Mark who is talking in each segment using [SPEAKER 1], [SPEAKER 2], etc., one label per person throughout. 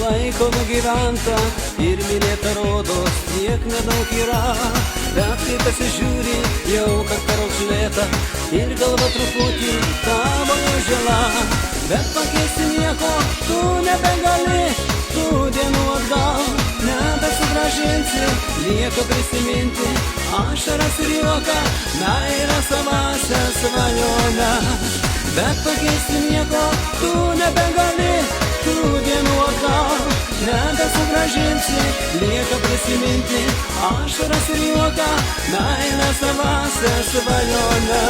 [SPEAKER 1] laiko nugyventa ir mylėta rodos tiek nedaug yra. Bet kai pasižiūri, jau kad raukšlėta ir galva truputį tavo jau žela. Bet pakeisti nieko tu nebegali, tų dienų atgal nebesugrąžinsi. Lieka prisiminti ašaras ir juoką, meilę savąsią svajonę. Bet pakeisti nieko tu nebegali, tų dienų atgal nebesugrąžinsi. Lieka prisiminti ašaras ir juoką, meilę savąsią svajonę.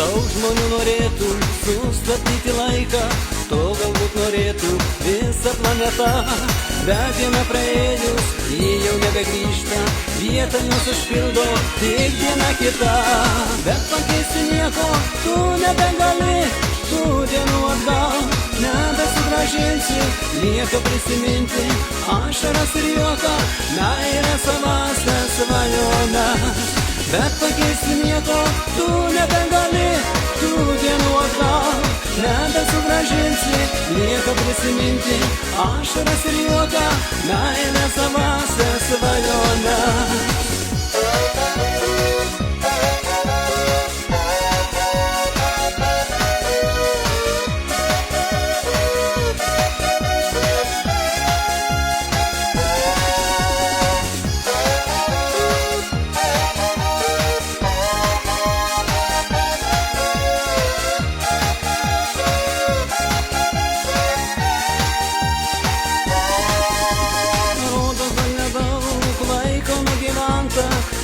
[SPEAKER 1] Daug žmonių norėtų sustabdyti laiką, to galbūt norėtų visą planetą. Bet jame praėjus, ji jau nebegrįžta, vietą jos užpildo tik diena kita. Bet pakeisti nieko tu nebegali, tų dienų atgal nebesugrąžinsi. Lieka prisiminti ašaras ir juoką, meilę savąsią svajonę. Bet pakeisti nieko tu nebegali, tų dienų atgal nebesugrąžinsi. Lieka prisiminti ašaras ir juoką, meilę savąsią svajonę.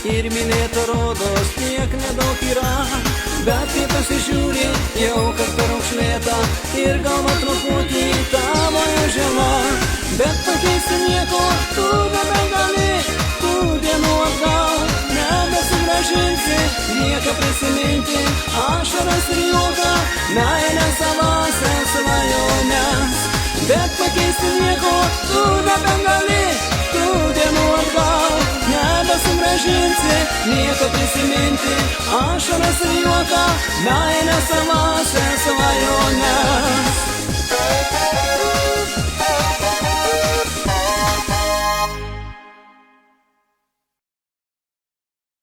[SPEAKER 1] Ir mylėta rodos tiek nedaug yra. Bet kai pasižiūri, jau kad per raukšlėta ir galva truputį tavo jau žela. Bet pakeisti nieko tu nebegali, tų dienų atgal nebesugrąžinsi. Lieka prisiminti ašaras ir juoką, meilę savąsią svajones. Bet pakeisti nieko tu nebegali, tų dienų atgal nebesugrąžinsi. Lieka prisiminti ašaras ir juoką, meilę savąsią